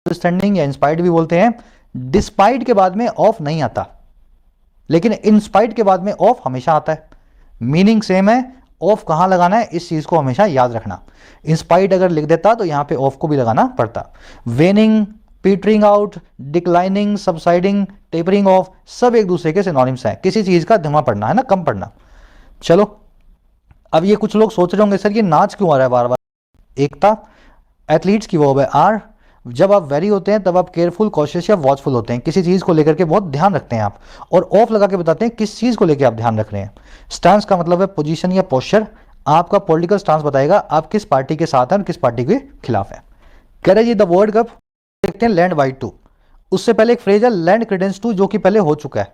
Standing या inspired भी बोलते हैं। डिस्पाइट के बाद में ऑफ नहीं आता, लेकिन इंस्पाइट के बाद में ऑफ हमेशा आता है। मीनिंग सेम है, ऑफ कहां लगाना है इस चीज को हमेशा याद रखना। इंस्पाइट अगर लिख देता तो यहां पे ऑफ को भी लगाना पड़ता। Waning, petering out, declining, subsiding, tapering off, सब एक दूसरे के सिनोनिम्स हैं। किसी चीज का धीमा पड़ना है ना, कम पड़ना। चलो, अब ये कुछ लोग सोच रहे होंगे सर ये नाच क्यों आ रहा है बार बार। एकता, एथलीट्स की वर्ब है आर। जब आप वेरी होते हैं तब आप केयरफुल, कॉशियस या वॉचफुल होते हैं, किसी चीज को लेकर के बहुत ध्यान रखते हैं आप। और ऑफ लगा के बताते हैं किस चीज को लेकर आप ध्यान रख रहे हैं। स्टांस का मतलब है पोजीशन या पोस्चर, आपका पॉलिटिकल स्टांस बताएगा आप किस पार्टी के साथ हैं और किस पार्टी के खिलाफ है। कह रहे जी द वर्ल्ड कप देखते हैं लैंड बाइट टू। उससे पहले एक फ्रेज है लैंड क्रेडेंस टू, जो कि पहले हो चुका है।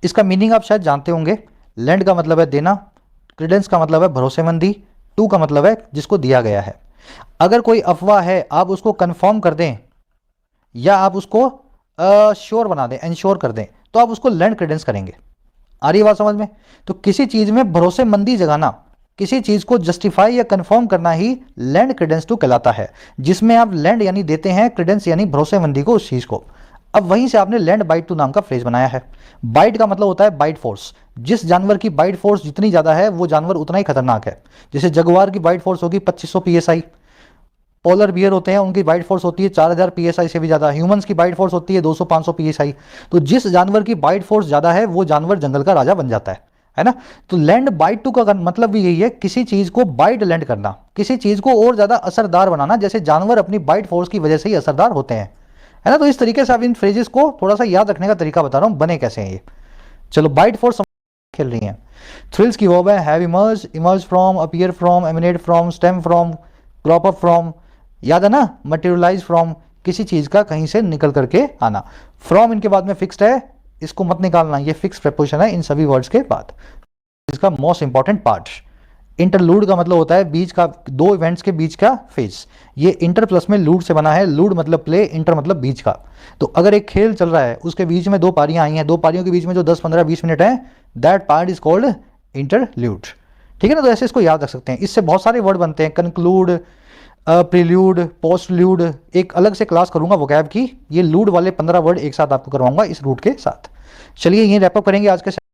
इसका मीनिंग आप शायद जानते होंगे। लैंड का मतलब है देना, क्रेडेंस का मतलब है भरोसेमंदी, टू का मतलब है जिसको दिया गया है। अगर कोई अफवाह है आप उसको कंफर्म कर दें या आप उसको श्योर बना दें, इंश्योर कर दें, तो आप उसको लैंड क्रेडेंस करेंगे। आ रही है बात समझ में? तो किसी चीज में भरोसेमंदी जगाना, किसी चीज को जस्टिफाई या कंफर्म करना ही लैंड क्रेडेंस टू कहलाता है, जिसमें आप लैंड यानी देते हैं, क्रेडेंस यानी भरोसेमंदी को उस चीज को। अब वहीं से आपने लैंड बाइट टू नाम का फ्रेज बनाया है। बाइट का मतलब होता है बाइट फोर्स। जिस जानवर की बाइट फोर्स जितनी ज्यादा है वो जानवर उतना ही खतरनाक है। जैसे जगुआर की बाइट फोर्स होगी 2500 पीएसआई, पोलर बियर होते हैं उनकी बाइट फोर्स होती है 4000 पीएसआई से भी ज्यादा, ह्यूमंस की बाइट फोर्स होती है 200-500 पीएसआई। तो जिस जानवर की बाइट फोर्स ज्यादा है वो जानवर जंगल का राजा बन जाता है ना। तो लैंड बाइट टू का मतलब भी यही है, किसी चीज को बाइट लैंड करना, किसी चीज को और ज्यादा असरदार बनाना, जैसे जानवर अपनी बाइट फोर्स की वजह से ही असरदार होते हैं, है ना। तो इस तरीके से आप इन फ्रेजेस को थोड़ा सा याद रखने का तरीका बता रहा हूं, बने कैसे हैं ये। चलो, बाइट फोर्स खेल रही हैं। थ्रिल्स की वर्ब है have emerge, emerge from, appear from, eminent from, stem from, crop up from. याद है ना, मटेरियलाइज फ्रॉम, किसी चीज का कहीं से निकल करके आना। फ्रॉम इनके बाद में फिक्स्ड है, इसको मत निकालना, ये फिक्स प्रेपोजिशन है इन सभी वर्ड्स के बाद। इसका मोस्ट इंपॉर्टेंट पार्ट इंटरलूड का मतलब होता है बीच का, दो इवेंट्स के बीच का फेज। ये इंटर प्लस में लूड से बना है। लूड मतलब प्ले, इंटर मतलब बीच का। तो अगर एक खेल चल रहा है उसके बीच में दो पारियां आई हैं, दो पारियों के बीच में जो 10, 15, 20 मिनट है, that part is called interlude. ठीक है ना। तो ऐसे इसको याद रख सकते हैं। इससे बहुत सारे वर्ड बनते हैं, कंक्लूड, प्रील्यूड, पोस्टल्यूड। एक अलग से क्लास करूंगा वोकैब की, ये लूड वाले 15 वर्ड एक साथ आपको करवाऊंगा इस रूट के साथ। चलिए यही रैपअप करेंगे आज के